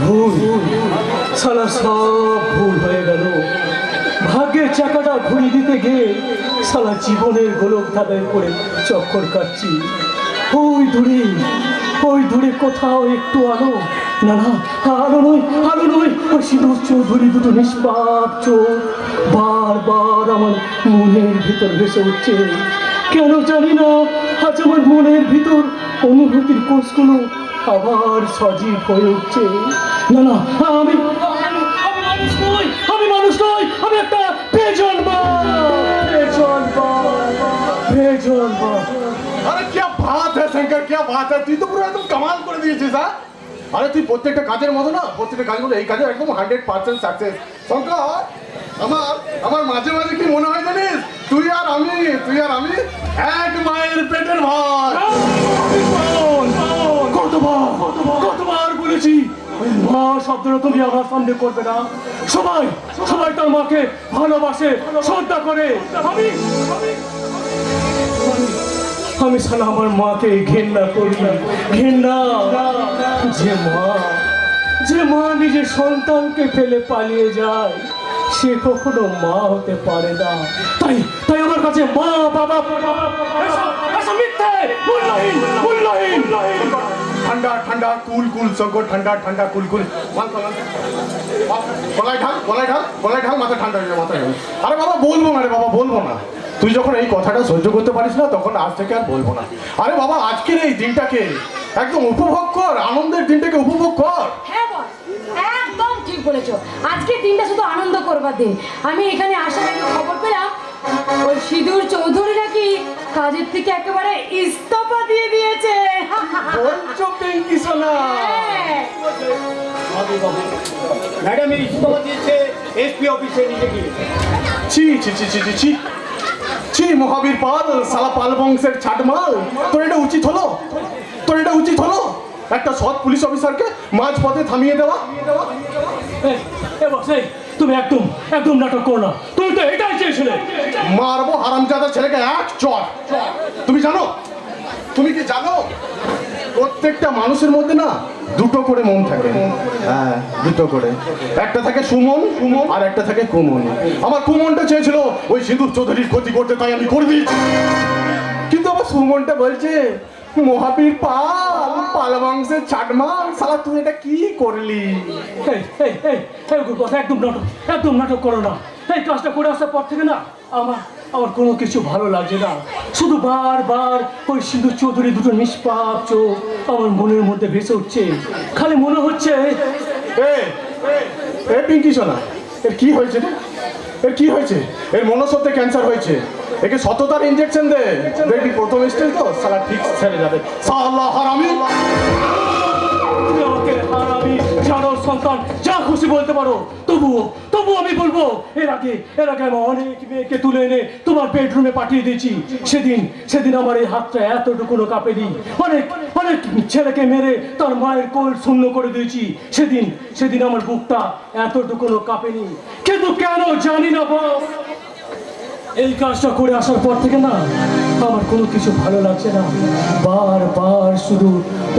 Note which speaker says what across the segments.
Speaker 1: ভুল, সালা সব ভুল হয়ে গেল। ভাগ্যের চাকাটা ঘুরিয়ে দিতে গিয়ে সালা জীবনের গোলক ধাঁধায় পড়ে চক্কর কাটছি। ওই দূরে কোথাও একটু আলো, না না আলো নয়, ওই সিঁদুর চৌধুরী দুটো নিষ্পাপ চোখ বারবার আমার মনের ভিতর ভেসে উঠছে। কেন জানি না আজ আমার মনের ভিতর অনুভূতির কোষগুলো আবার সজীব হয়ে উঠছে। না না আমি মানুষ নই, আমি একটা বেজন বাপ।
Speaker 2: अरे क्या बात है शंकर, क्या बात है, তুই তো পুরো একদম কামাল করে দিয়েছিস। হ্যাঁ, আরে তুই প্রত্যেকটা কাজের মতো না, প্রত্যেকটা কাজের মতো এই কাজে একদম 100% সাকসেস। শঙ্কর, আমার মাঝে মাঝে কি মনে হয় জানিস, তুই আর আমি এক মায়ের পেটের ভাত।
Speaker 1: কতবার বলেছি মা শব্দটা তুমি আমার সামনে করবে না। সবাই তার মাকে ভালোবাসে, শ্রদ্ধা করে। আমি সালা আমার মাকে ঘেন্না করি। ঘেন্না যে মা নিজের সন্তানকে ফেলে পালিয়ে যায়, সে কখনো মা হতে পারে না। তাই আমার কাছে মা বাবা মিথ্যে, মূল্যহীন।
Speaker 2: ঠান্ডা কুল শঙ্কর, ঠান্ডা কুল। গলায় ঢাল, মাথা ঠান্ডা হয়ে যাবে, মাথা। আরে বাবা বলবো না রে বাবা, বলবো না। তুই যখন এই কথাটা সহ্য করতে পারিস না, তখন আজ থেকে আর বলবো না। আরে বাবা আজকের এই দিনটাকে একদম উপভোগ কর, আনন্দের দিনটাকে উপভোগ কর।
Speaker 3: হ্যাঁ বস, একদম ঠিক বলেছো। আজকের দিনটা শুধু আনন্দ করবার দিন। আমি এখানে আসার আগে খবর পেলাম ওই সিঁদুর চৌধুরী নাকি কাজের থেকে একেবারে ইস্তফা দিয়ে দিয়েছে।
Speaker 2: বলছো পিঙ্কি সোনা?
Speaker 4: ম্যাডাম এই ইস্তফা দিয়েছে এসপি অফিসে নিজে গিয়ে।
Speaker 2: ছি মহাবীর পাল, সালা পাল বংশের ছাটমাল। তোর এটা উচিত হলো একটা সৎ পুলিশ অফিসারকে মাঝ পথে থামিয়ে দেওয়া?
Speaker 1: তুমি একদম নাটক করো না। তুমি তো এটাই চেয়েছিলে।
Speaker 2: মারবো হারামজাদা ছেলেকে এক চট। তুমি কি জানো প্রত্যেকটা মানুষের মধ্যে না দুটো করে মন থাকে। হ্যাঁ, দুটো করে। একটা থাকে সুমন আর একটা থাকে কুমন। আমার কুমনটা চেয়েছিল ওই সিঁদুর চৌধুরীর ক্ষতি করতে, তাই আমি করে দিয়েছি। কিন্তু আমার সুমনটা বলছে মহাবীর পাল বংশের ছাটমাল, সালা তুই এটা কি করলি?
Speaker 1: একদম নাটক করো না। এই কাজটা করে আসার পর থেকে না আমার কোনো কিছু ভালো লাগছে না। শুধু বারবার ওই সিঁদুর চৌধুরী দুটো নিষ্পাপ চোখ আমার মনের মধ্যে ভেসে উঠছে। খালি মনে হচ্ছে
Speaker 2: পিঙ্কি সোনা, এর কি হয়েছে? এর মনসত্ত্বে ক্যান্সার হয়েছে। একে সততার ইনজেকশন দে, দেখবি প্রথম স্টেজ তো সালা ঠিক ছেড়ে যাবে। সালা হারামি,
Speaker 1: জানো সন্তান, যা খুশি বলতে পারো, তবুও আমি বলবো এর আগে আমি অনেক মেয়েকে তুলে এনে তোমার বেডরুমে পাঠিয়ে দিয়েছি। সেদিন আমার এই হাতটা এতটুকুনো কাঁপেনি। অনেক ছেলেকে মেরে তার মায়ের কোল শূন্য করে দিয়েছি। সেদিন আমার বুকটা এতটুকুনো কাঁপেনি। কিন্তু কেন জানি না বস, এই কাজটা করে আসার পর থেকে না আমার কোনো কিছু ভালো লাগছে না। বারবার শুধু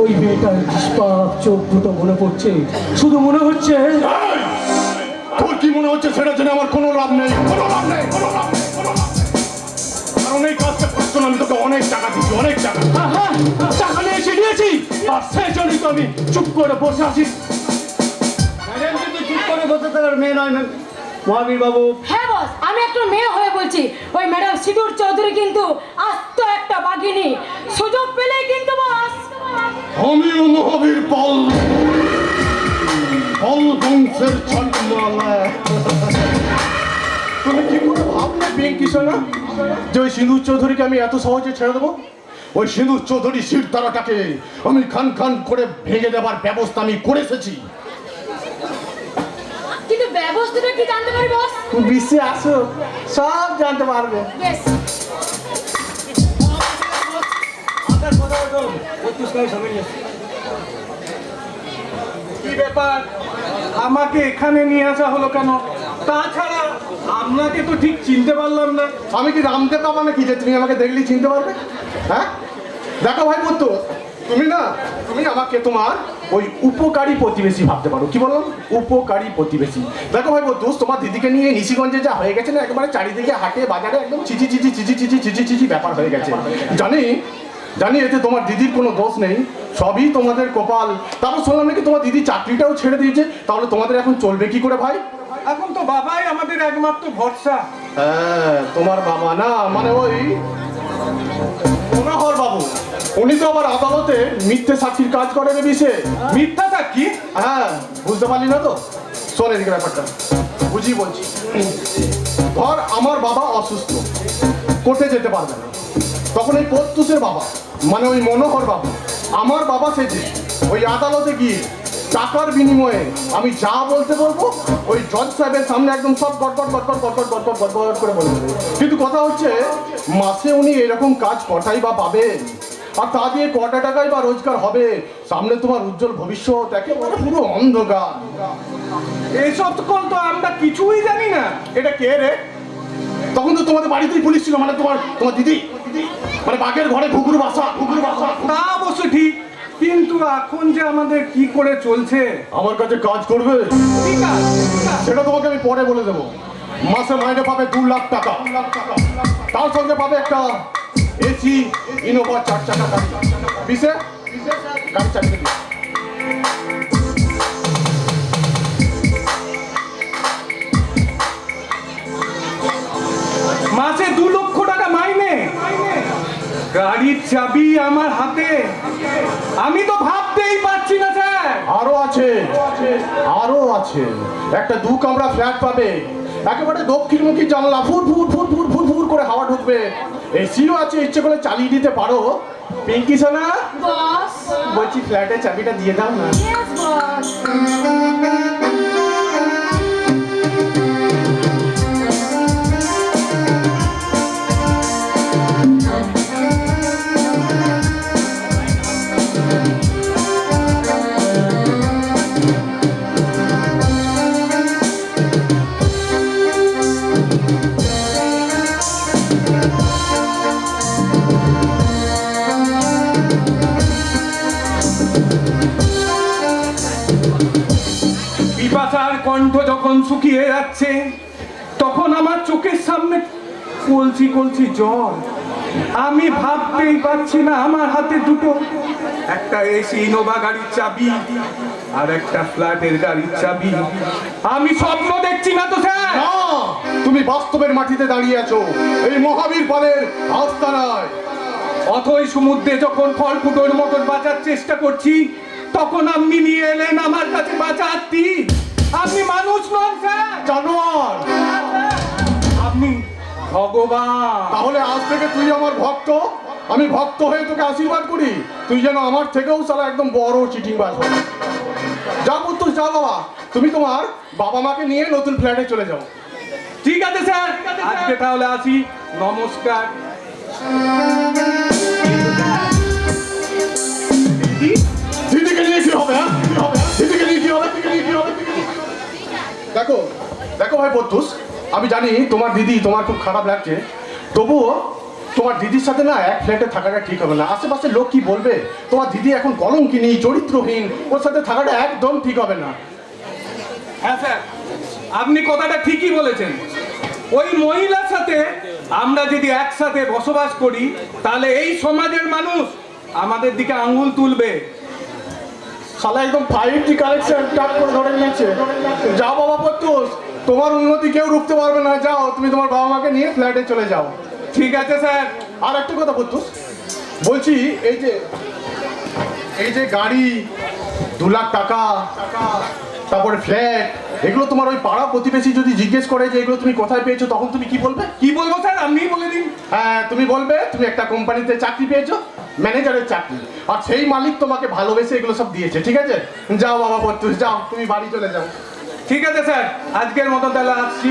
Speaker 1: ওই মেয়েটার নিষ্পাপ চোখ দুটো মনে পড়ছে। শুধু মনে হচ্ছে,
Speaker 2: তোর কি মনে হচ্ছে সেটা জেনে আমার কোনো লাভ নেই। কারণ এই কাজটা করছো না, আমি তোকে অনেক টাকা দিচ্ছি, অনেক টাকা।
Speaker 1: হ্যাঁ, টাকা নিয়েছি, আর সেই জন্যই তো আমি চুপ করে বসে আছি।
Speaker 4: ম্যাডাম কিন্তু চুপ করে বসে থাকার মেয়ে নয় মহাবীর বাবু।
Speaker 3: হ্যাঁ বস, আমি একটা মেয়ে হয়ে বলছি, ওই ম্যাডাম সিঁদুর চৌধুরী কিন্তু আস্ত একটা বাঘিনী। সুযোগ পেলেই কিন্তু বস
Speaker 2: আমিও মহাবীর পাল বংশের ছাটমালা। তুমি কি করে ভাবলে পিঙ্কি সোনা যে ওই সিঁদুর চৌধুরীকে আমি এত সহজে ছেড়ে দেবো? ওই সিঁদুর চৌধুরী শিরদাঁড়াটাকে আমি খান করে ভেঙে দেবার ব্যবস্থা আমি করে এসেছি।
Speaker 3: কিন্তু ব্যবস্থাটা কি জানতে পারি বস?
Speaker 2: বিশ্বে আসো, সব জানতে পারবে।
Speaker 5: কি ব্যাপার, আমাকে এখানে নিয়ে আসা হলো কেন? তাছাড়া আপনাকে তো ঠিক চিনতে পারলাম না।
Speaker 2: আমি কি রামদেব বাবা নাকি যে তুমি আমাকে দেখলেই চিনতে পারবে? হ্যাঁ দেখো ভাই বন্ধু, তুমি আমাকে তোমার ওই উপকারী প্রতিবেশী ভাবতে পারো। কি বললাম? উপকারী প্রতিবেশী। দেখো ভাই বন্ধুস, তোমার দিদিকে নিয়ে নিশিগঞ্জে যা হয়ে গেছে না, একেবারে চারিদিকে হাটে বাজারে একদম চিচি চিচি চিচি চিচি চিচি চিচি ব্যাপার হয়ে গেছে। জানি এতে তোমার দিদির কোনো দোষ নেই, সবই তোমাদের কপাল। তারপর শুনলাম নাকি তোমার দিদি চাকরিটাও ছেড়ে দিয়েছে। তাহলে তোমাদের এখন চলবে কি করে ভাই?
Speaker 5: এখন তো বাবাই আমাদের একমাত্র ভরসা।
Speaker 2: হ্যাঁ, তোমার বাবা না, মানে ওই মনোহর বাবু, উনি তো আবার আদালতে মিথ্যে সাক্ষীর কাজ করে রে বিষে।
Speaker 5: মিথ্যা সাক্ষী?
Speaker 2: হ্যাঁ, বুঝতে পারলি না তো? শোন এদিকে ব্যাপারটা বুঝি বলছি। ধর আমার বাবা অসুস্থ, কোর্টে যেতে পারবে না, তখন এই প্রত্যুষের বাবা মানে ওই মনোহর বাবু আমার বাবা সেজে ওই আদালতে গিয়ে টাকার বিনিময়ে আমি যা বলতে বলবো ওই জজ সাহেবের সামনে একদম সব গড়গড় গড়গড় গড়গড় গড়গড় গড়গড় করে বলে দেবে। কিন্তু কথা হচ্ছে মাসে উনি এরকম কাজ কটাই বা পাবেন, আর তা দিয়ে কটা টাকাই বা রোজগার হবে? সামনে তোমার উজ্জ্বল ভবিষ্যৎ একেবারে পুরো অন্ধকার।
Speaker 5: এইসব তো আমরা কিছুই জানি না।
Speaker 2: এটা কে রে? তখন তো তোমাদের বাড়িতেই পুলিশ ছিল, মানে তোমার দিদি, মানে বাঘের ঘরে ঘুঘুর বাসা।
Speaker 5: তা অবশ্য ঠিক, কিন্তু এখন যে আমাদের কি করে চলছে।
Speaker 2: আমার কাছে কাজ করবে,
Speaker 5: ঠিক আছে,
Speaker 2: সেটা তোমাকে আমি পরে বলে দেবো। মাসে মাইনে পাবে 2 লাখ টাকা, তার সঙ্গে পাবে একটা এসি ইনোভা 4 চাকা গাড়ি। বিশে গাড়ি চালিয়ে দিই।
Speaker 5: মাসে 2 লক্ষ টাকা মাইনে, গাড়ির চাবি আমার হাতে। আমি তো ভাবতেই পারছি না স্যার।
Speaker 2: আরো আছে একটা 2 কামরা ফ্ল্যাট পাবে, একেবারে দক্ষিণমুখী জানলা, foot foot foot foot foot foot করে হাওয়া ঢুকবে। এসিও আছে, ইচ্ছে করে চালিয়ে দিতে পারো। পিঙ্কি সোনা,
Speaker 3: বস।
Speaker 2: বলছি ফ্ল্যাটের চাবিটা দিয়ে দাও না।
Speaker 3: Yes boss.
Speaker 5: পিপাসার কণ্ঠ যখন শুকিয়ে যাচ্ছে, তখন আমার চোখের সামনে কলসি কলসি জল। আমি ভাবতেই পারছি না আমার হাতে দুটো, একটা এসি ইনোভা গাড়ির চাবি আর একটা ফ্ল্যাটের গাড়ির চাবি। আমি স্বপ্ন দেখছি না তো স্যার।
Speaker 2: না, তুমি বাস্তবের মাটিতে দাঁড়িয়ে আছো, এই মহাবীর পালের আস্তানায়।
Speaker 5: অথই সমুদ্রে যখন ফল ফুটোর মতন বাঁচার চেষ্টা করছি, তখন আপনি নিয়ে এলেন আমার কাছে বাঁচাতে। আপনি মানুষ নন স্যার,
Speaker 2: জানোয়ার।
Speaker 5: আপনি ভগবান।
Speaker 2: তাহলে আজ থেকে তুই আমার ভক্ত, আমি ভক্ত হয়ে তোকে আশীর্বাদ করি, তুই যেন আমার থেকেও সালা একদম বড় চিটিংবাজ হয়। যা পুত্র যা বাবা, তুমি তোমার বাবা মাকে নিয়ে নতুন ফ্ল্যাটে চলে যাও।
Speaker 5: ঠিক আছে স্যার, আজকে তাহলে আসি। নমস্কার।
Speaker 2: দিদিকে নিয়ে কি হবে? দিদিকে নিয়ে কি হবে? দেখো দেখো ভাই বত্তুস, আমি জানি তোমার দিদি তোমার খুব খারাপ লাগছে, তবুও তোমার দিদির সাথে না এক ফ্ল্যাটে থাকাটা ঠিক হবে না। আশেপাশে লোক কি বলবে? তোমার দিদি এখন কলঙ্কিনী, চরিত্রহীন, ওর সাথে থাকাটা একদম ঠিক হবে না।
Speaker 5: হ্যাঁ স্যার, আপনি কথাটা ঠিকই বলেছেন। ওই মহিলার সাথে আমরা যদি একসাথে বসবাস করি, তাহলে এই সমাজের মানুষ আমাদের দিকে আঙ্গুল তুলবে।
Speaker 2: শালা একদম 5G কালেকশন টাক করে ধরে নিয়েছে। যাও বাবা পত্তুস, তোমার উন্নতি কেউ রুখতে পারবে না। যাও, তুমি তোমার বাবা মাকে নিয়ে ফ্ল্যাটে চলে যাও।
Speaker 5: ঠিক আছে স্যার।
Speaker 2: আর একটা কথা পত্তুস, বলছি এই যে গাড়ি 2 লাখ টাকা, তারপরে ফ্ল্যাট, এগুলো তোমার ওই পাড়া প্রতিবেশী যদি জিজ্ঞেস করে যে এগুলো তুমি কোথায় পেয়েছো, তখন তুমি কি বলবে?
Speaker 5: কি বলবো স্যার, আপনিই বলে দিন।
Speaker 2: হ্যাঁ, তুমি বলবে তুমি একটা কোম্পানিতে চাকরি পেয়েছো, ম্যানেজারের চাকরি, আর সেই মালিক তোমাকে ভালোবেসে এগুলো সব দিয়েছে। ঠিক আছে, যাও বাবা পত্তুস, যাও, তুমি বাড়ি চলে যাও।
Speaker 5: ঠিক আছে স্যার, আজকের মতো তাহলে আসছি।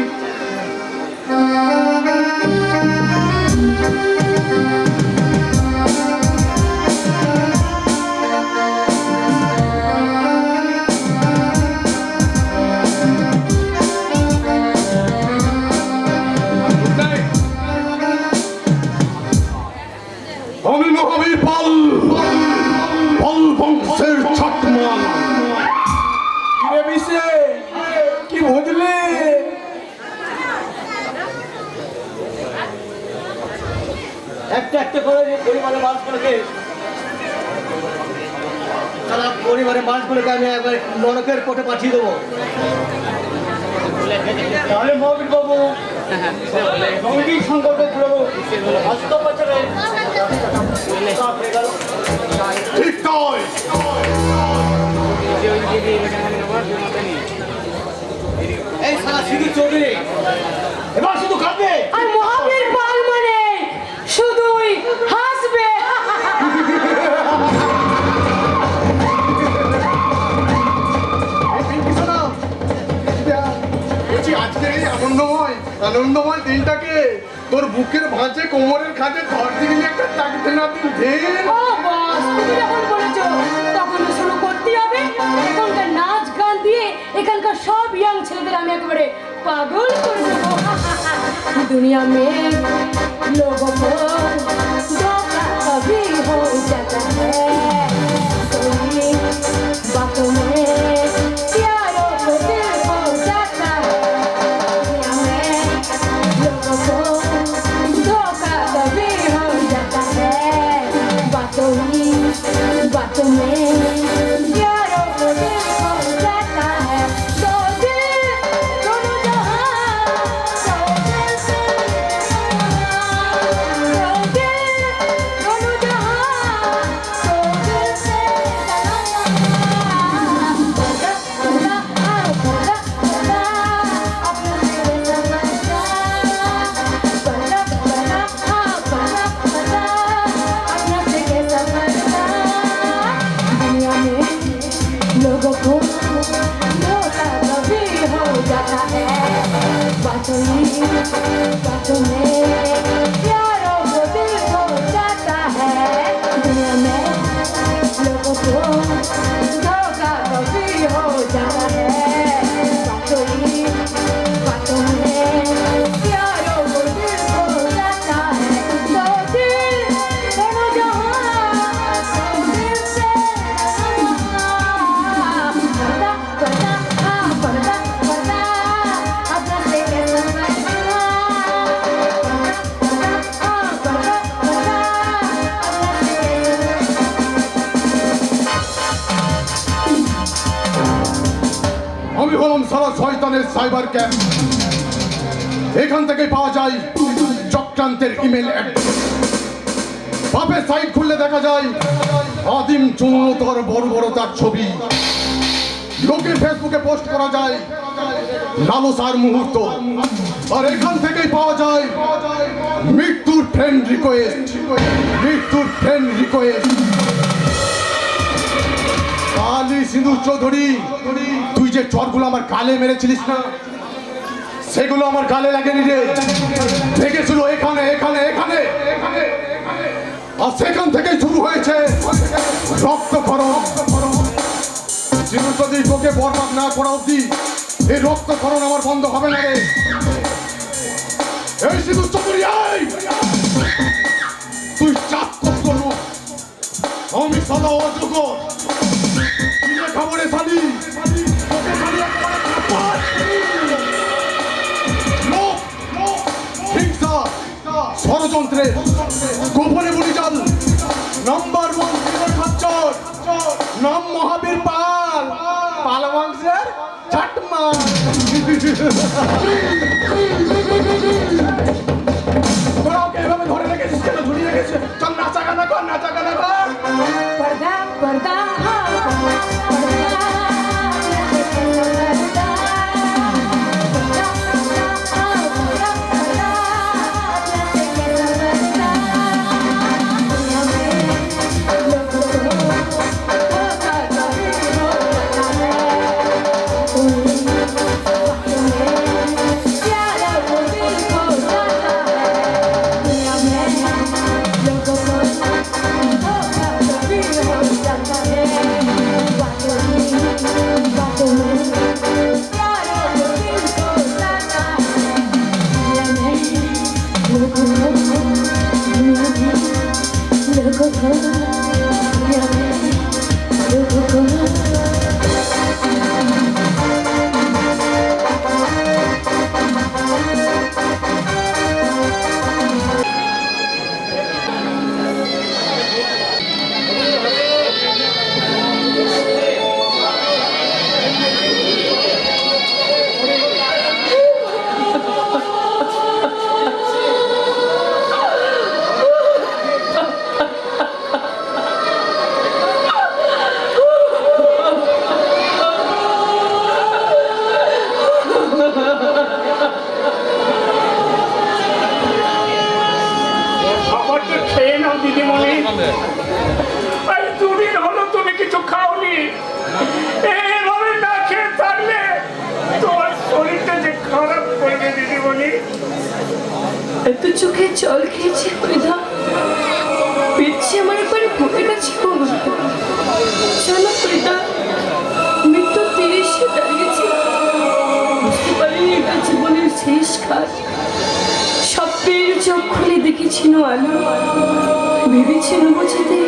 Speaker 2: আমি মহাবীর পাল, পাল বংশের ছটমান।
Speaker 4: পরিবারের মানুষগুলোকে তারা পরিবারের মানুষগুলোকে আমি একবার নরকের কোটে পাঠিয়ে দেবো। তাহলে মহাবীর বাবু সঙ্গীত সংকল্প করবো অস্ত্রোপচারে
Speaker 2: ঠিক নয়।
Speaker 4: এই সারা সিঁদুর চৌধুরী এবার শুধু কাঁদবে।
Speaker 3: আর মহাবীর পাল মানে শুধুই হাসবে।
Speaker 2: বলছি আজকের এই আনন্দময় দিনটাকে তোর বুকের ভাঁজে কোমরের খাঁজে ধর দিবি একটা চাকরি না দিন ঢের।
Speaker 3: ও বস, তুমি যখন বলেছো তখন তো শুরু করতেই হবে। এখানকার নাচ গান দিয়ে এখানকার সব ইয়াং ছেলেদের আমি একেবারে পাগল করে দেবো। দুনিয়া মে লোগোं को धोखा कभी हो जाता है, कोई बातों में प्यारों को दिल हो जाता है। दुनिया में लोगों को धोखा कभी हो जाता है, बातों में प्यारों को दिल हो जाता है। दो दिल दोनों जहां, दो दिल से दो दिल दोनों जहां, दो दिल से लोगों को धोखा कभी हो जाता है, बातों में प्यारों को दिल हो जाता है। दुनिया में लोगों को धोखा कभी हो जाता है, बातों में प्यारों को दिल हो जाता है। दो दिल दोनों जहां, दो दिल से पर्दा अपना से कैसा पर्दा अपना
Speaker 2: আমি হলাম সারা শয়তানের সাইবার ক্যাম্প। এখান থেকে পাওয়া যায় চক্রান্তের ইমেল অ্যাড্রেস। বাপের সাইট খুললে দেখা যায় আদিম চুন্নতর বড় তার ছবি। লোকের ফেসবুকে পোস্ট করা যায় লালসার মুহূর্ত। আর এখান থেকেই পাওয়া যায় মৃত্যুর ফ্রেন্ড রিকোয়েস্ট। কালী সিন্ধু চৌধুরী, তুই যে চরগুলো আমার গালে মেরেছিলিস না, সেগুলো আমার গালে লাগেনি রে, লেগেছিল এখানে। আর সেখান থেকেই শুরু হয়েছে রক্তক্ষরণ। সিন্ধু চৌধুরী তোকে বরবাদ না করা অব্দি এই রক্তক্ষরণ আমার বন্ধ হবে না রে। এই সিন্ধু চৌধুরী, তুই চাক্ষুষ করুন, আমি সদা অযোগ্য। খবরে শালি তোকে শালি একেবারে হিংসা ষড়যন্ত্রে গোপনে বলিজাল নাম্বার 1 খাচ্চর, নাম মহাবীর পাল মাংসের ছাটমা। তোরা ওকে এভাবে ধরে রেখেছিস কেন? ঝুলিয়ে রেখেছিস? চল নাচা গানা কর।
Speaker 3: पर्दा लोगों को धोखा कभी हो जाता है।
Speaker 5: আজ দুদিন হলো তুমি কিছু খাওনি, এভাবে না খেয়ে থাকলে তোমার শরীরটা যে খারাপ করবে দিদিমণি।
Speaker 3: এত চোখে জল খেয়েছি হরিদা, পেয়েছি আমার একবারে পড়ে গেছে। জানো হরিদা, মৃত্যু 30-এ দাঁড়িয়েছি, বুঝতে পারিনি এটা জীবনের শেষ ঘাট। স্বপ্নের চোখ খুলে দেখেছিল আলো, ভেবেছিল বুঝিতে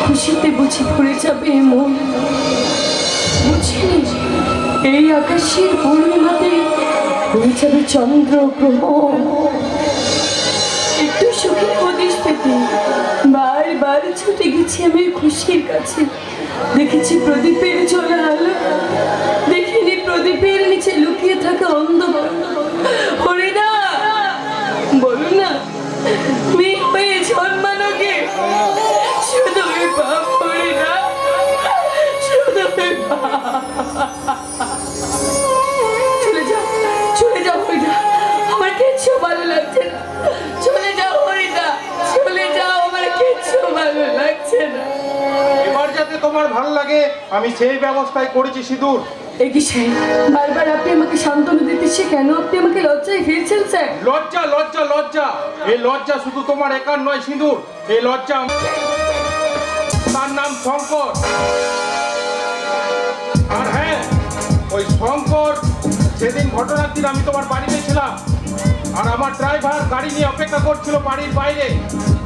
Speaker 3: খুশিতে বুঝি ভরে যাবে মন। বুঝিনি এই আকাশের পূর্ণিমাতে হয়ে যাবে চন্দ্র গ্রহণ। একটু সুখে হদিশ পেতে বারবার ছুটে গেছি আমি খুশির কাছে। দেখেছি প্রদীপের জ্বলা আলো, দেখিনি প্রদীপের নিচে লুকিয়ে থাকা অন্ধকার। হরিদা বলো না, মেয়ে হয়ে জন্মানো কে শুধু পাপ? হরিদা শুধু চলে যাও, চলে যাও হরিদা, আমার কিচ্ছু ভালো লাগছে না। চলে যাও হরিদা, চলে যাও, আমার কিচ্ছু ভালো লাগছে না।
Speaker 2: এবার যাতে তোমার ভালো লাগে আমি সেই ব্যবস্থাই করেছি সিঁদুর।
Speaker 3: একি সাহেব, বারবার আপনি আমাকে সান্ত্বনা দিতেছে কেন? আপনি আমাকে লজ্জায় ফেলছেন স্যার।
Speaker 2: লজ্জা লজ্জা লজ্জা, এই লজ্জা শুধু তোমার একার নয় সিঁদুর, এই লজ্জা তার নাম শঙ্কর। আর হ্যাঁ, ওই শঙ্কর সেদিন ঘটনার দিন আমি তোমার বাড়িতে ছিলাম, আর আমার ড্রাইভার গাড়ি নিয়ে অপেক্ষা করছিল বাড়ির বাইরে।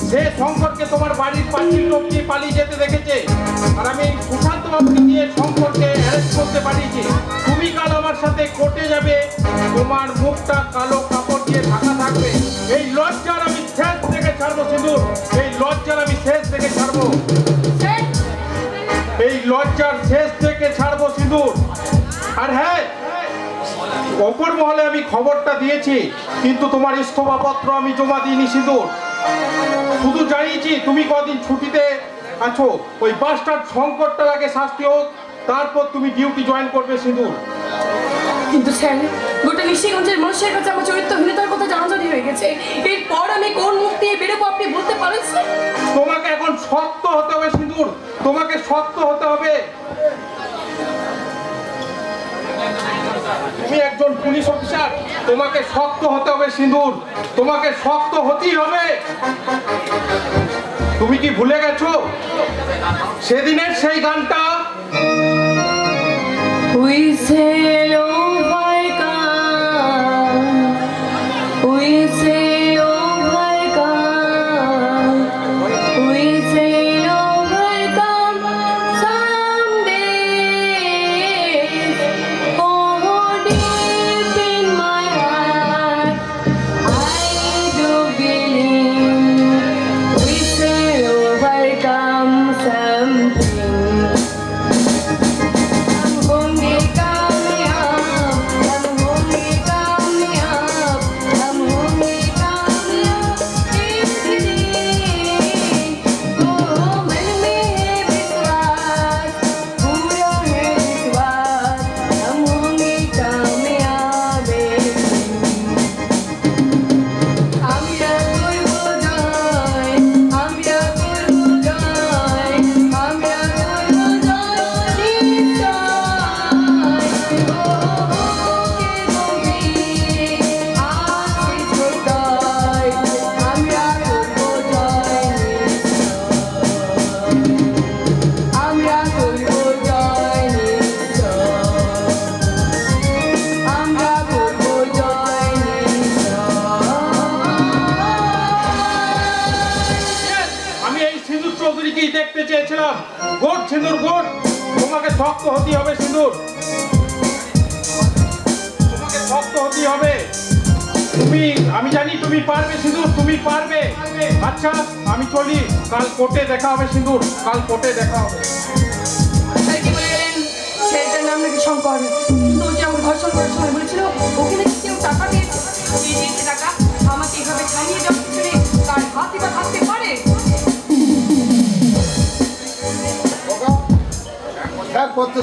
Speaker 2: সে শঙ্করকে তোমার বাড়ির পাঁচিল টপকিয়ে পালিয়ে যেতে দেখেছে, আর আমি সুশান্ত বাবুকে দিয়ে শঙ্করকে অ্যারেস্ট করতে পারিয়েছি। তুমি কাল আমার সাথে কোর্টে যাবে, তোমার মুখটা কালো কাপড় দিয়ে ঢাকা থাকবে। এই লজ্জার আমি শেষ থেকে ছাড়বো সিঁদুর, এই লজ্জার আমি শেষ থেকে ছাড়বো, এই লজ্জার শেষ থেকে ছাড়বো সিঁদুর। আর হ্যাঁ, অপর মহলে আমি খবরটা দিয়েছি, কিন্তু তোমার ইস্তফাপত্র আমি জমা দিইনি সিঁদুর। শুধু জানিয়েছি তুমি কদিন ছুটিতে আছো, ওই বাস্টার্ড শঙ্করটার আগে শাস্তি হোক, তারপর তুমি ডিউটি জয়েন করবে সিঁদুর।
Speaker 3: কিন্তু স্যার, গোটা নিশিগঞ্জের মানুষের কাছে আমার চরিত্রহীনতার কথা জানাজানি হয়ে গেছে। এরপর আমি কোন মুখ দিয়ে বেরোবো আপনি বলতে পারেন স্যার?
Speaker 2: তোমাকে এখন শক্ত হতে হবে সিঁদুর, তোমাকে শক্ত হতে হবে। তুমি একজন পুলিশ অফিসার, তোমাকে শক্ত হতে হবে সিঁদুর, তোমাকে শক্ত হতেই হবে। তুমি কি ভুলে গেছো সেদিনের সেই গানটা?
Speaker 3: We sail over God, we sail over God, we sail over God someday. Oh, deep in my heart, I do believe we sail overcome something.
Speaker 2: দেখতে চেয়েছিলাম গোট সিঁদুর গোট, তোমাকে শক্ত হতে হবে সিঁদুর, তোমাকে শক্ত হতে হবে। তুমি, আমি জানি তুমি পারবে সিঁদুর, তুমি পারবে। আচ্ছা আমি চলি, কাল কোর্টে দেখা হবে সিঁদুর, কাল কোর্টে দেখা হবে।
Speaker 3: কি বলে গেলেন? ছেলেটার নাম নাকি শঙ্কর, কিন্তু ও যে আমার ধর্ষণ করার সময় বলেছিল ওকে নাকি কেউ টাকা দিয়েছে। কে দিয়েছে টাকা? আমাকে এভাবে ছাড়িয়ে যাওয়ার পিছনে কার হাতই বা থাকতে পারে?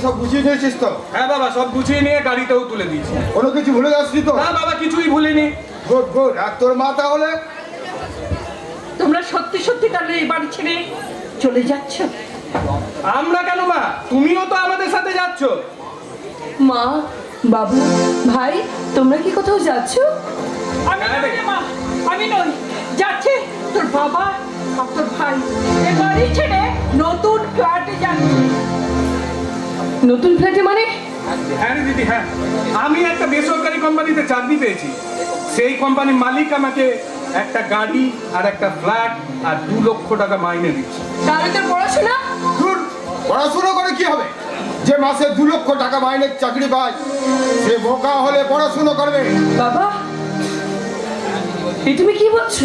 Speaker 6: সব বুঝিয়ে নিয়েছিস তো?
Speaker 5: হ্যাঁ বাবা, সব গুছিয়ে নিয়ে গাড়িতেও তুলে দিয়েছি।
Speaker 6: কোনো কিছু ভুলে যাসনি তো?
Speaker 5: না বাবা, কিছুই ভুলিনি।
Speaker 6: Good good. আর তোর মা তাহলে?
Speaker 7: তোমরা সত্যি সত্যি তাহলে এই বাড়ি ছেড়ে চলে যাচ্ছ?
Speaker 5: আমরা কেন মা, তুমিও তো আমাদের সাথে যাচ্ছ।
Speaker 3: মা, বাবু, ভাই, তোমরা কি কোথাও যাচ্ছ?
Speaker 7: আমি নই রে মা, আমি নই। যাচ্ছে তোর বাবা আর তোর ভাই এ বাড়ি ছেড়ে নতুন ফ্ল্যাটে যাচ্ছে।
Speaker 3: নতুন ফ্ল্যাটে মানে?
Speaker 5: হ্যাঁ রে দিদি, হ্যাঁ, আমি একটা বেসরকারি কোম্পানিতে চাকরি পেয়েছি। সেই কোম্পানির মালিক আমাকে একটা গাড়ি আর একটা ফ্ল্যাট আর 2 লক্ষ টাকা মাইনে দিচ্ছে।
Speaker 3: তাহলে তোর পড়াশোনা?
Speaker 6: দূর, পড়াশোনা করে কি হবে? যে মাসে 2 লক্ষ টাকা মাইনের চাকরি পায় সে বোকা হলে পড়াশোনা করবে।
Speaker 3: বাবা, এই তুমি কি বলছো?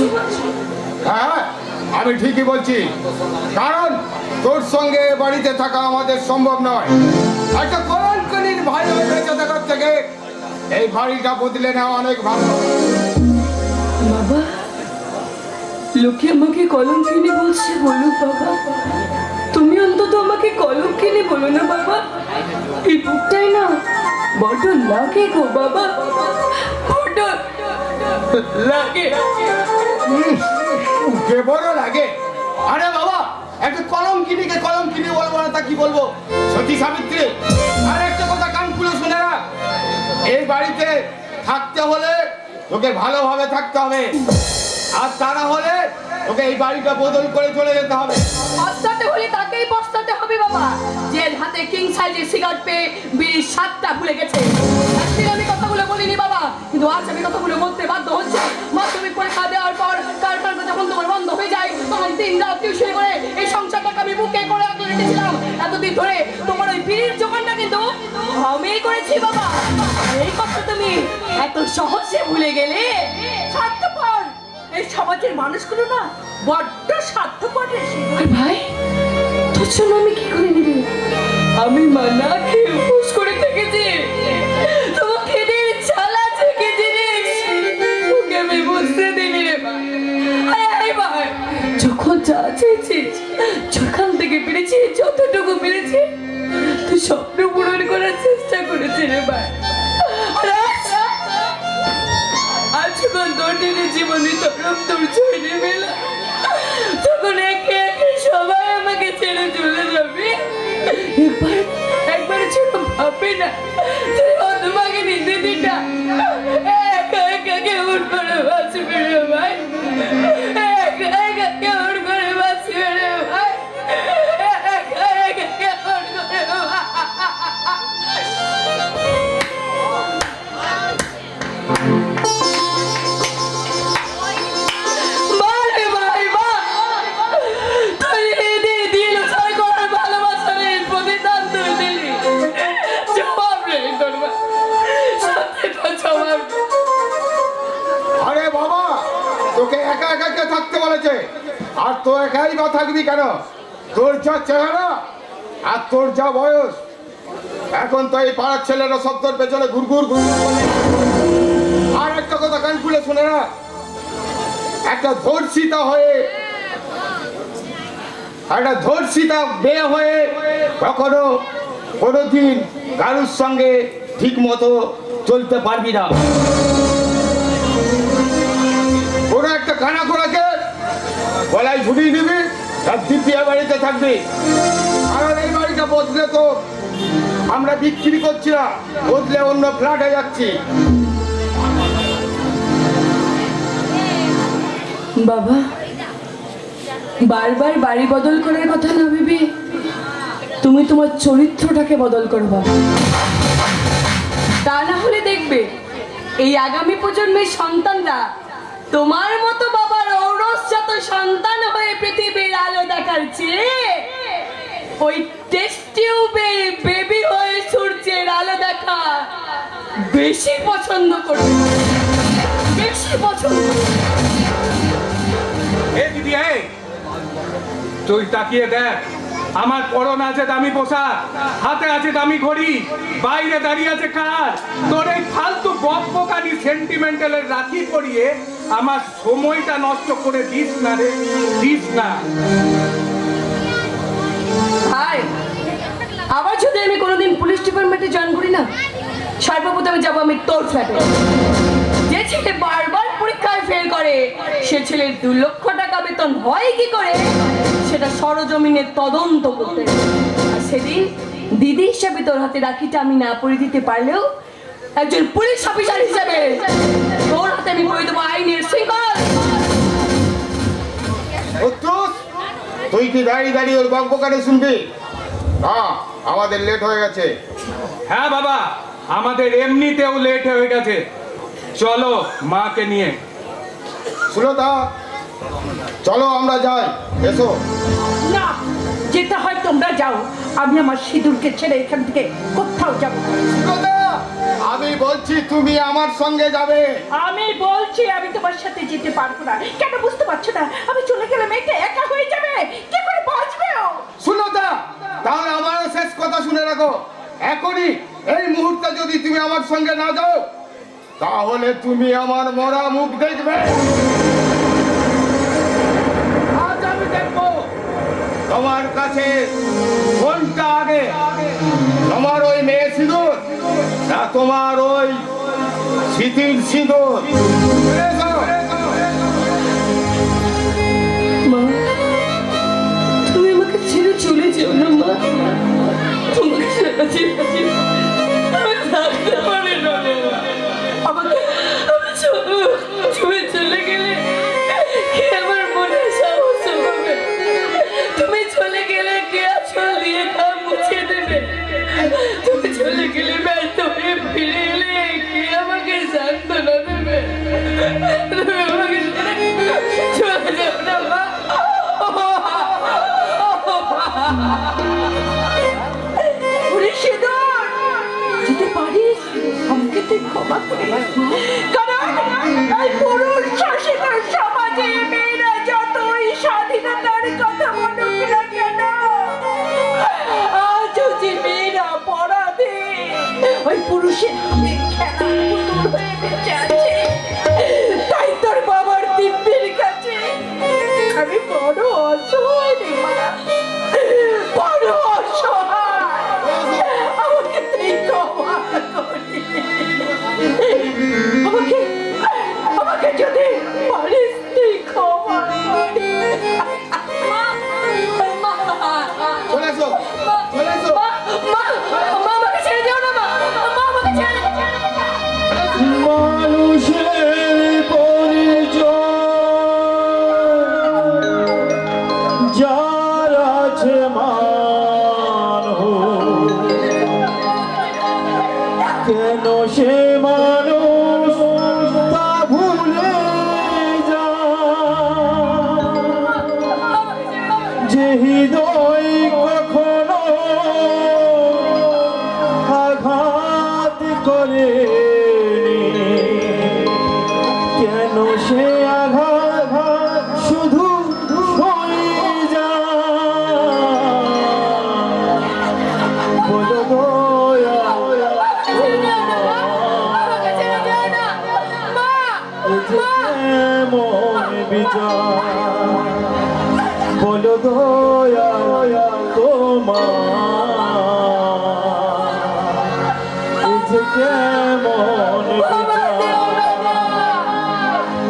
Speaker 6: হ্যাঁ, আমি ঠিকই বলছি। কারণ তোর সঙ্গে এ বাড়িতে থাকা আমাদের সম্ভব নয়। একটা কলঙ্কিনীর ভাই হয়ে বেঁচে থাকার থেকে এই বাড়িটা বদলে নেওয়া অনেক ভালো।
Speaker 3: বাবা, লোকে আমাকে কলঙ্কিনী বলছে, বলুক বাবা। তুমি অন্তত আমাকে কলঙ্কিনী বলো না বাবা। এই বুকটাই না বড্ড লাগে গো বাবা, বড্ড লাগে।
Speaker 6: কে বড় লাগে? আরে বাবা, একটা কলঙ্কিনীকে কলঙ্কিনী বলবো না তা কি বলবো? সতী সাবিত্রী। আর একটা কথা কান খুলে শুনে না, এই বাড়িতে থাকতে হলে তোকে ভালোভাবে থাকতে হবে, আর তা না হলে তোকে এই বাড়িটা বদল করে চলে যেতে হবে।
Speaker 3: পস্তাতে হলে তাকেই পস্তাতে হবে বাবা, যে হাতে কিং সাইজের সিগারেট পেয়ে বিড়ির স্বাদটা ভুলে গেছে। একদিন আমি কথাগুলো বলিনি বাবা, কিন্তু আজ আমি কথাগুলো বলতে বাধ্য হচ্ছে। মাধ্যমিক পরীক্ষা দেওয়ার পর কারখানা যখন তোমার বন্ধ হয়ে যায়, তখন দিন রাত টিউশন করে এই সংসারটাকে আমি বুকে করে আঁকড়ে রেখেছিলাম। এতদিন ধরে তোমার ওই বিড়ির যোগানটা কিন্তু আমিই করেছি বাবা। এই কথা তুমি এত সহজে ভুলে গেলে?
Speaker 7: স্বার্থপর এই সমাজের মানুষগুলো না বড্ড স্বার্থপর রে।
Speaker 3: আর ভাই, তোর জন্য আমি কি করে নিবি? আমি মানা খেয়ে উপোস করে থেকেছি। তোমাকে দিন চালা থেকে জিনিস ওকে আমি বুঝতে দিলি রে ভাই। আয় ভাই, যখন যা চেয়েছিস, যখন থেকে পেরেছি, যতটুকু পেরেছি তুই স্বপ্ন পূরণ করার চেষ্টা করেছি রে ভাই। আজ যখন তোর নিজের জীবনে তরফ তোর ছড়িয়ে মেলা, তখন একে একে সবাই আমাকে ছেড়ে চলে যাবে। একবার ছোট ভাবে না তোমাকে নিতে দিটা একা একা কেমন করে বাঁচবে রে ভাই? একা একা কেমন করে বাঁচবে রে ভাই? একা একা কেমন করে
Speaker 6: আরে বাবা, তোকে একা একা কে থাকতে বলেছে? আর তো একাই বা থাকবি কেন? তোর যা চেহারা আর তোর যা বয়স, এখন তো এই পাড়ার ছেলেরা সব তোর পেছনে ঘুরঘুর ঘুরঘুর করে। আর একটা কথা কান খুলে শুনে না, একটা ধর্ষিতা হয়ে, একটা ধর্ষিতা মেয়ে হয়ে কখনো কোনোদিন কারুর সঙ্গে ঠিক মতো চলতে পারবি না। কোনো একটা কানা খোড়াকে গলায় ঝুলিয়ে নিবি, তার দ্বিতীয় বাড়িতে থাকবি। কারণ এই বাড়িটা বদলে তো আমরা বিক্রি করছি না, বদলে অন্য ফ্ল্যাটে যাচ্ছি।
Speaker 3: বাবা, বারবার বাড়ি বদল করার কথা না ভেবে তুমি তোমার চরিত্রটাকে বদল করবা। তা না হলে দেখবে এই আগামী প্রজন্মের সন্তানরা তোমার মতো বাবার ঔরসজাত সন্তান হয়ে পৃথিবীর আলো দেখার চেয়ে ওই টেস্ট টিউবের বেবি হয়ে সূর্যের আলো দেখা বেশি পছন্দ করবে, বেশি পছন্দ।
Speaker 5: এ দিদি, এই তুই তাকিয়ে দেখ, আমার পরনে আছে দামি পোশাক, হাতে আছে দামি ঘড়ি, বাইরে দাঁড়িয়ে আছে কার। তোর এই ফালতু বকবকানি সেন্টিমেন্টালের রাখি পরিয়ে আমার সময়টা নষ্ট করে দিস না রে, দিস না।
Speaker 3: ভাই, আবার যদি আমি কোনোদিন পুলিশ ডিপার্টমেন্টে জয়েন করি না, সর্বপ্রথমে যাবো আমি তোর ফ্ল্যাটে। যে ছেলে বারবার পরীক্ষায় ফেল করে সে ছেলের 2 লক্ষ টাকা বেতন হয় কি করে সেটা সরজমিনে তদন্ত করতে হবে। আর সেদিন দিদি হিসেবে তোর হাতে রাখিটা আমি না পরে দিতে পারলেও একজন পুলিশ অফিসার হিসেবে তোর হাতে আমি পরে দেবো আইনের শৃঙ্খল।
Speaker 6: উত্তর, তুই কি দাঁড়িয়ে দাঁড়িয়ে ওর বকবকানি শুনবি? হ্যাঁ, আমাদের লেট হয়ে গেছে।
Speaker 5: হ্যাঁ বাবা, আমাদের এমনিতেও লেট হয়ে গেছে, চলো মাকে নিয়ে।
Speaker 6: সুলতা, চলো আমরা যাই, এসো।
Speaker 7: না, যেতে হয় তোমরা যাও, আমি আমার সিঁদুরকে ছেড়ে এখান থেকে কোথাও যাব না।
Speaker 6: সুলতা, আমি বলছি তুমি আমার সঙ্গে যাবে।
Speaker 7: আমি বলছি আমি তোমার সাথে যেতে পারবো না। কেন বুঝতে পারছো না? আমি চলে গেলে মেয়েটা একা হয়ে যাবে, কি করে বাঁচবে ও?
Speaker 6: সুলতা, তাহলে আমারও শেষ কথা শুনে রাখো। এখনই এই মুহূর্তে যদি তুমি আমার সঙ্গে না যাও, তাহলে তুমি আমার মরা মুখ দেখবে। আজ আমি দেখবো তোমার কাছে কোনটা আগে, তোমার ওই মেয়ে সিঁদুর না তোমার ওই স্মৃতির সিঁদুর। এসো।
Speaker 3: মা, তুমি আমাকে ছেড়ে চলে যেও না মা। তোমাকে সারা জীবন আমি থাকতে পারি না মা। তুমি চলে গেলে কে আমার মনে সাহস হবে? তুমি চলে গেলে কে আঁচল দিয়ে তা মুছে দেবে? তুমি চলে গেলে ব্যর্থ হয়ে ফিরে এলে কে আমাকে সান্ত্বনা দেবে? তুমি আমাকে চলে যাও না মা।
Speaker 7: ওরে সিঁদুর, যেতে পারিস আমাকে তুই ক্ষমা করে দিস। কারণ এই পুরুষ শাসিত সমাজে মেয়েরা যতই স্বাধীনতার কথা বলুক না কেন, আজও যে মেয়েরা পরাধে ওই পুরুষের হাতে খেলা পুতুল হয়ে বেঁচে আছে। তাই তোর বাবার দিব্যের কাছে আমি বড় অসহায় রে মা, বড় অসহায়। আমাকে তুই ক্ষমা করিস। আমাকে যদি পারিস তুই ক্ষমা করিস।
Speaker 6: চলে এসো, চলে এসো।
Speaker 3: আমাকে ছেড়ে যাও না মা। আমাকে ছেড়ে
Speaker 1: মানুষের পরিচয় যার আছে কেন সে মানুষ তা ভুলে যায় যে হৃদয় কখনো আঘাত করে কেন সে আঘাত শুধু সয়ে যায় বলো দয়া মন বিচার বলো দয়া তোমার যে কেমন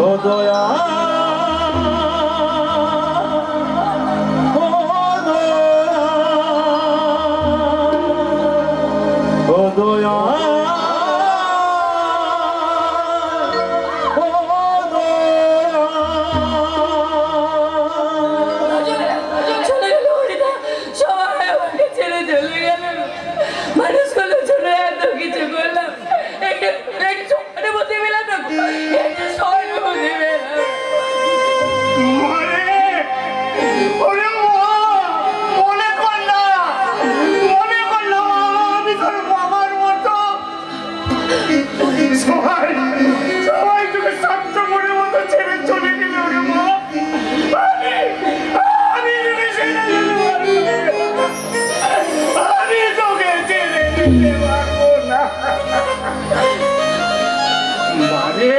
Speaker 1: ও দয়া ও দয়া
Speaker 3: চলে গেল হরিদা, সবাই আমাকে ছেড়ে চলে গেল। মানুষগুলো ছোট এত কিছু করলাম, একটু সম্মানে বসে পেলাম না, একটু স্বর্ণ বসে পেলাম।
Speaker 6: সবাই তোকে শান্ত করে মতো ছেড়ে চলে গেল রে মা। আমি ছেড়ে যেতে পারবো না। আমি তোকে ছেড়ে যেতে পারবো না। মানে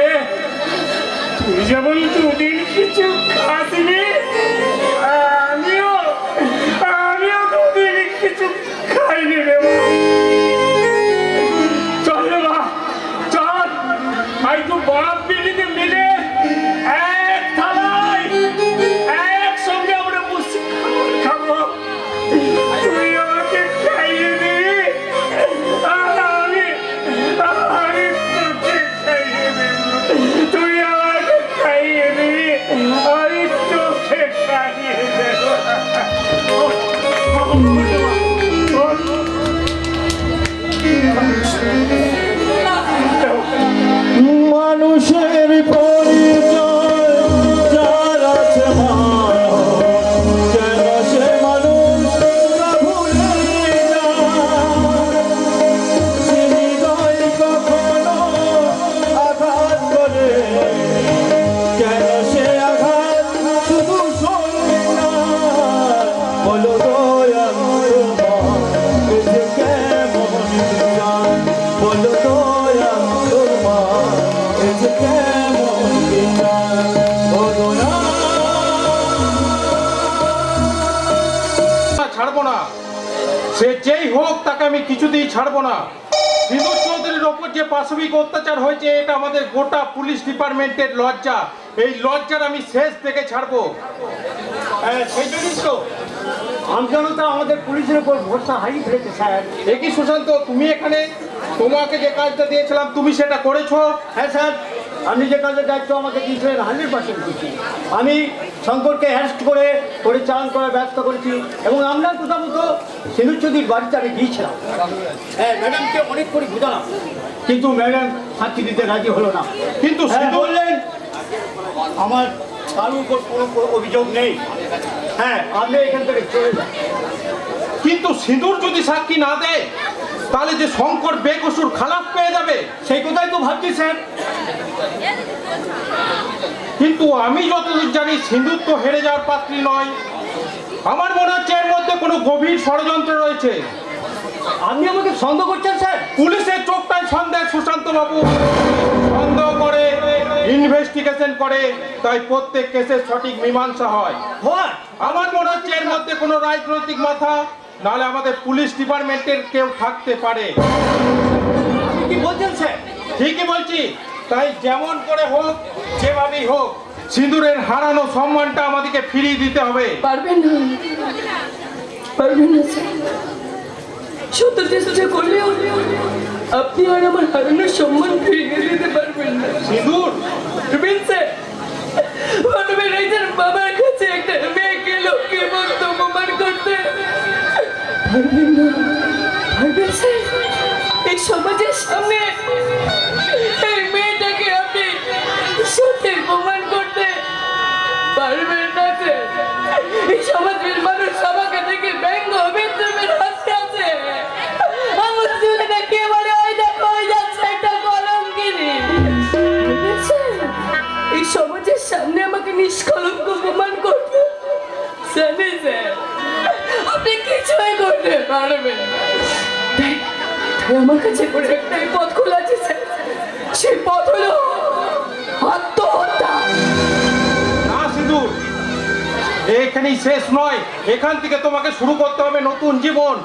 Speaker 6: তুই যেমন দুদিন কিছু খাসনি, আমিও দুদিন কিছু খাইনি রে মা। চল রে মা, চল। আই তো বাপ বেরিতে মিলে এক থালায়
Speaker 1: আমি তোর মা এ যে কেমন বিনা বলো না
Speaker 5: ছাড়বো না, সে যেই হোক তাকে আমি কিছুতেই ছাড়বো না। সিঁদুর চৌধুরীর ওপর যে পাশবিক অত্যাচার হয়েছে এটা আমাদের গোটা পুলিশ ডিপার্টমেন্টের লজ্জা। এই লজ্জার আমি শেষ থেকে ছাড়বো।
Speaker 4: সেই জন্যই তো আমজনতা আমাদের পুলিশের উপর ভরসা হারিয়ে ফেলেছে স্যার।
Speaker 5: একই সুশান্ত, তুমি এখানে, তোমাকে যে কাজটা দিয়েছিলাম তুমি সেটা করেছো?
Speaker 4: হ্যাঁ স্যার, আপনি যে কাজের দায়িত্ব আমাকে দিয়েছিলেন 100% দিচ্ছি। আমি শঙ্করকে অ্যারেস্ট করে পরিচালন করার ব্যবস্থা করেছি এবং আমরা প্রথমত সিঁদুর চৌধুরীর বাড়িতে আমি গিয়েছিলাম। হ্যাঁ, ম্যাডামকে অনেক করে বুঝালাম, কিন্তু ম্যাডাম সাক্ষী দিতে রাজি হলো না।
Speaker 5: কিন্তু
Speaker 4: হ্যাঁ,
Speaker 5: সিঁদুর-
Speaker 4: বললেন আমার কারোর উপর কোনো অভিযোগ নেই, হ্যাঁ আপনি এখান থেকে চলে যান।
Speaker 5: কিন্তু সিঁদুর যদি সাক্ষী না দেয় তাহলে যে শঙ্কর বেকসুর খালাস পেয়ে যাবে।
Speaker 4: সেই কথাই তো ভাবছি স্যার।
Speaker 5: কিন্তু আমি যতদূর জানি সিঁদুর তো হেরে যাওয়ার পাত্রী নয়। আমার মনে হচ্ছে এর মধ্যে কোনো গভীর ষড়যন্ত্র রয়েছে।
Speaker 4: আপনি আমাকে সন্দেহ করছেন স্যার?
Speaker 5: পুলিশের চোখটাই সন্দেহ সুশান্ত বাবু, সন্দেহ করে ইনভেস্টিগেশন করে, তাই প্রত্যেক কেসের সঠিক মীমাংসা হয়।
Speaker 4: হোয়াট?
Speaker 5: আমার মনে হচ্ছে এর মধ্যে কোনো রাজনৈতিক মাথা নাহলে আমাদের পুলিশ ডিপার্টমেন্টের কেউ থাকতে পারে।
Speaker 4: আপনি কি বলছেন স্যার?
Speaker 5: ঠিকই বলছি। তাই যেমন করে হোক, যেভাবেই হোক, সিঁদুরের হারানো সম্মানটা আমাদেরকে ফিরিয়ে দিতে হবে।
Speaker 7: পারবেন না, পারবেন না স্যার। সত্য চেষ্টা করলেও আপনি আর আমার হারানোর সম্মান ফিরিয়ে দিতে পারবেন না।
Speaker 5: সিঁদুর,
Speaker 7: রুবিন স্যার, প্রথমে রাইজার বাবার কাছে একটা মেয়েকে লোককে মতো অপমান করতে পারবেন না, পারবেন স্যার? এই সমাজের সামনে এই মেয়েটাকে আপনি সত্যের প্রমাণ করতে পারবেন না স্যার? এই সমাজের মানুষ সবাইকে থেকে ব্যঙ্গ বিদ্রুপের হাসতে আছে। আমার চুলে দেখে বলে ওই দেখো ওই যাচ্ছে একটা কলঙ্কিনী। এই সমাজের সামনে আমাকে নিষ্কলঙ্ক প্রমাণ করতে জানি স্যার আপনি কিছুই করতে পারবেন না। তাই আমার কাছে করে একটাই পথ খোলা আছে স্যার, সেই পথ হলো আত্মহত্যা।
Speaker 5: না সিঁদুর, এখানেই শেষ নয়, এখান থেকে তোমাকে শুরু করতে হবে নতুন জীবন।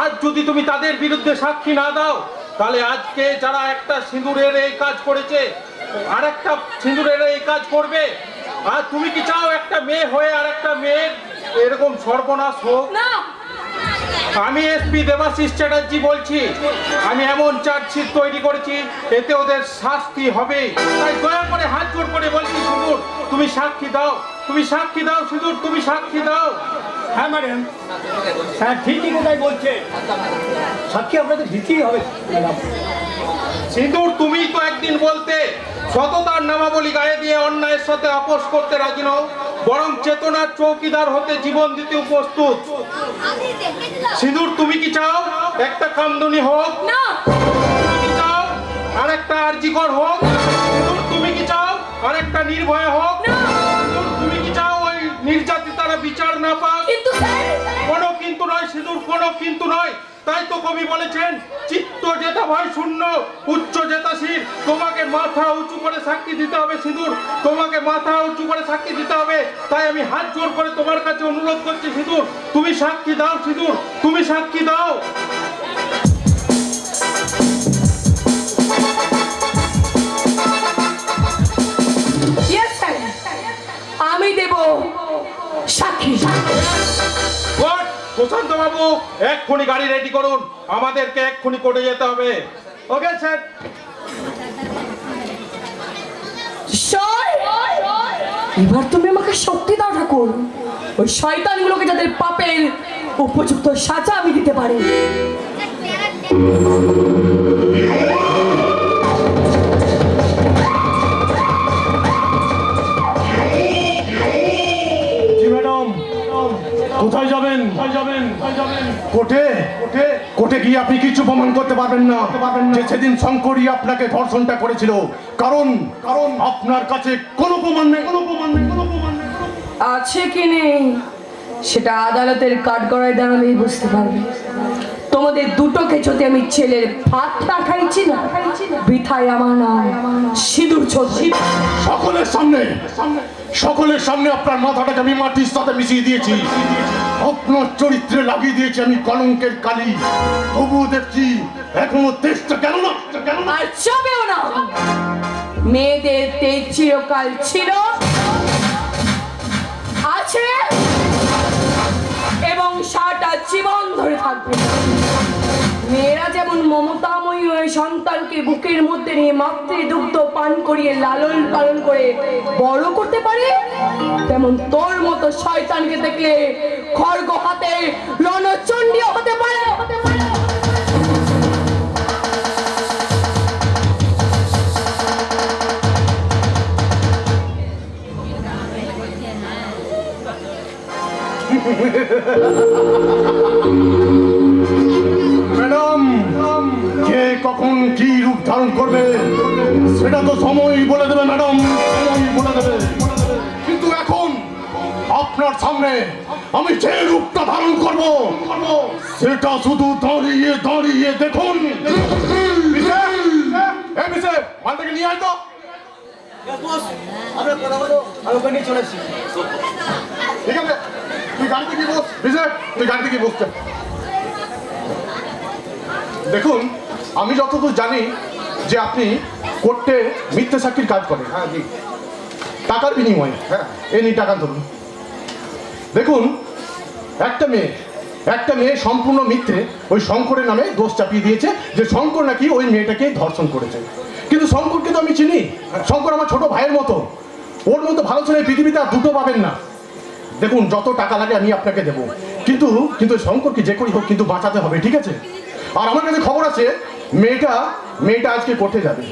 Speaker 5: আজ যদি তুমি তাদের বিরুদ্ধে সাক্ষী না দাও তাহলে আজকে যারা একটা সিঁদুরের এই কাজ করেছে আর একটা সিঁদুরের এই কাজ করবে। আর তুমি কি চাও একটা মেয়ে হয়ে আর একটা মেয়ের এরকম সর্বনাশ হোক?
Speaker 3: না,
Speaker 5: আমি এসপি দেবাশিস চ্যাটার্জি বলছি, আমি এমন চার্জশিট তৈরি করেছি এতে ওদের শাস্তি হবে। তাই দয়া করে হাত জোর করে বলছি সিঁদুর তুমি সাক্ষী দাও, তুমি সাক্ষী দাও সিঁদুর, তুমি সাক্ষী দাও।
Speaker 4: হ্যাঁ ম্যাডাম, স্যার ঠিকই কথাই বলছে, সাক্ষী আপনাদের দিতেই হবে ম্যাডাম।
Speaker 5: সিঁদুর তুমি তো একদিন বলতে সততার নামাবলী গায়ে দিয়ে অন্যায়ের সাথে আপোষ করতে রাজি নও, বরং চেতনার চৌকিদার হতে জীবন দিতে প্রস্তুত। সিঁদুর তুমি কি চাও একটা কামদুনি হোক?
Speaker 3: না,
Speaker 5: তুমি কি চাও আর একটা আরজিকর হোক? সিঁদুর তুমি কি চাও আর একটা নির্ভয়া হোক? সিঁদুর তুমি কি চাও ওই নির্যাতিতারা বিচার না পাক?
Speaker 3: কিন্তু স্যার,
Speaker 5: কোনো কিন্তু নয় সিঁদুর, কোনো কিন্তু নয়। তাই তো কবি বলেছেন চিত্ত জেতা ভয় শূন্য উচ্চ জেতাশীল। তোমাকে মাথা উঁচু করে সাক্ষী দিতে হবে সিঁদুর, তোমাকে মাথা উঁচু করে সাক্ষী দিতে হবে। তাই আমি হাত জোর করে তোমার কাছে অনুরোধ করছি সিঁদুর তুমি সাক্ষী দাও, সিঁদুর তুমি সাক্ষী দাও।
Speaker 3: ইয়েস স্যার, আমি দেব সাক্ষী।
Speaker 5: কোর্ট, প্রশান্ত বাবু এক্ষুনি গাড়ি রেডি করুন, আমাদেরকে এক্ষুনি কোর্টে যেতে হবে।
Speaker 4: Okay sir.
Speaker 3: এবার তুমি আমাকে শক্তি দাও ঠাকুর, ওই শয়তানগুলোকে যাদের পাপের উপযুক্ত সাজা আমি দিতে পারি।
Speaker 1: জি ম্যাডাম, কোথায় যাবেন?
Speaker 2: কোর্টে কোর্টে কোর্টে গিয়ে আপনি কিছু প্রমাণ করতে পারবেন না যে সেদিন শঙ্করই আপনাকে ধর্ষণটা করেছিল। কারণ কারণ আপনার কাছে কোনো প্রমাণ নেই, কোনো প্রমাণ নেই, কোনো প্রমাণ নেই।
Speaker 3: আছে কি নেই সেটা আদালতের কাঠগড়ায় দাঁড়ালেই বুঝতে পারবে। তোমাদের দুটোকে যদি আমি ছেলের ভাত না খাইছি না, বৃথায় আমার নাম সিঁদুর চৌধুরী।
Speaker 2: সকলের সামনে আপনার মাথাটাকে আমি মাটির সাথে মিশিয়ে দিয়েছি, আপনার চরিত্রে লাগিয়ে দিয়েছি আমি কলঙ্কের কালি। তবুও দেখছি এখনো তেজটা গেল না।
Speaker 3: আর চবেও না। মেয়েদের তেজ চিরকাল ছিল, আছে এবং সারাটা জীবন ধরে থাকবে। মেয়েরা যেমন মমতাময়ী হয়ে সন্তানকে বুকের মধ্যে নিয়ে মাতৃদুগ্ধ পান করিয়ে লালন পালন করে বড় করতে পারে, তেমন তোর মতো শয়তানকে দেখলে খড়গ হাতে রণচণ্ডীও হতে পারে।
Speaker 2: ম্যাডাম, কে কখন কি রূপ ধারণ করবে সেটা তো সময় বলে দেবে ম্যাডাম, সময় বলে দেবে। কিন্তু এখন আপনার সামনে আমি যে রূপটা ধারণ করব সেটা শুধু দাঁড়িয়ে দাঁড়িয়ে দেখুন। মালটাকে নিয়ে আয় তো।
Speaker 4: আমরা কথা বলো, আমি ওখানে নিয়ে চলে এসেছি।
Speaker 2: ঠিক আছে, তুই গাড়িতে কি বস, তুই গাড়িতে কি বসতে। দেখুন, আমি যতদূর জানি যে আপনি কোর্টে মিথ্যে সাক্ষীর কাজ করেন।
Speaker 6: হ্যাঁ জি,
Speaker 2: টাকার বিনিময়ে।
Speaker 6: হ্যাঁ।
Speaker 2: এই নিয়ে টাকা ধরুন। দেখুন, একটা মেয়ে সম্পূর্ণ মিথ্যে ওই শঙ্করের নামে দোষ চাপিয়ে দিয়েছে যে শঙ্কর নাকি ওই মেয়েটাকে ধর্ষণ করেছে। কিন্তু শঙ্করকে তো আমি চিনি, শঙ্কর আমার ছোট ভাইয়ের মতো, ওর মতো ভালো ছেলে পৃথিবীতে আর দুটো পাবেন না। দেখুন, যত টাকা লাগে আমি আপনাকে দেবো, কিন্তু শঙ্করকে যে করেই হোক কিন্তু বাঁচাতে হবে, ঠিক আছে? আর আমার কাছে খবর আছে মেয়েটা আজকে কোর্টে যাবে।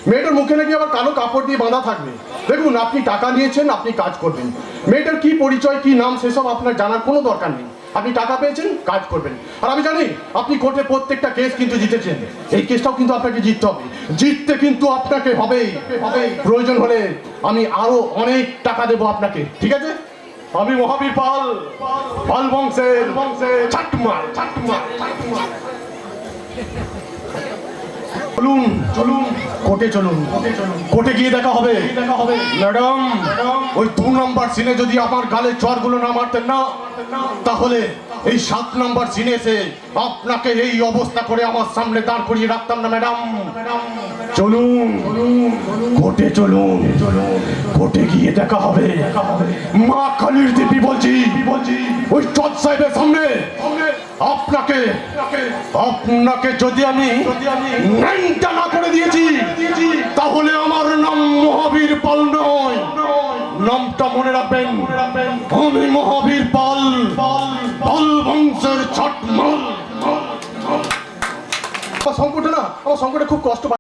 Speaker 2: মেয়েটার মুখে নাকি আবার কালো কাপড় দিয়ে বাঁধা থাকবে। দেখুন, আপনি টাকা নিয়েছেন, আপনি কাজ করবেন। মেয়েটার কি পরিচয়, কি নাম সেসব আপনার জানার কোনো দরকার নেই। আপনি টাকা পেয়েছেন, কাজ করবেন। আর আমি জানি আপনি কোর্টে প্রত্যেকটা কেস কিন্তু জিতেছেন, এই কেসটাও কিন্তু আপনাকে জিততে হবে। জিততে কিন্তু আপনাকে হবেই। প্রয়োজন হলে আমি আরো অনেক টাকা দেবো আপনাকে, ঠিক আছে? আমি মহাবীর পাল বংশের চাটমাল। চলুন কোর্টে চলুন, কোর্টে গিয়ে দেখা হবে। ম্যাডাম, ওই 2 নম্বর সিনে যদি আমার গালে চড়গুলো না মারতেন না, তাহলে এই 7 নম্বর সিনে এসে আপনাকে এই অবস্থা করে আমার সামনে দাঁড় করিয়ে রাখতাম না। ম্যাডাম চলুন, কোর্টে চলুন, কোর্টে গিয়ে দেখা হবে। মা কালীর দিব্যি বলছি, ওই জজ সাহেবের সামনে আপনাকে যদি আমি ন্যাংটা না করে দিয়েছি, তাহলে আমার নাম মহাবীর পাল নয়। নামটা মনে রাখবেন, আমি মহাবীর পাল বংশের ছটমাল। আমার সংকটে খুব কষ্ট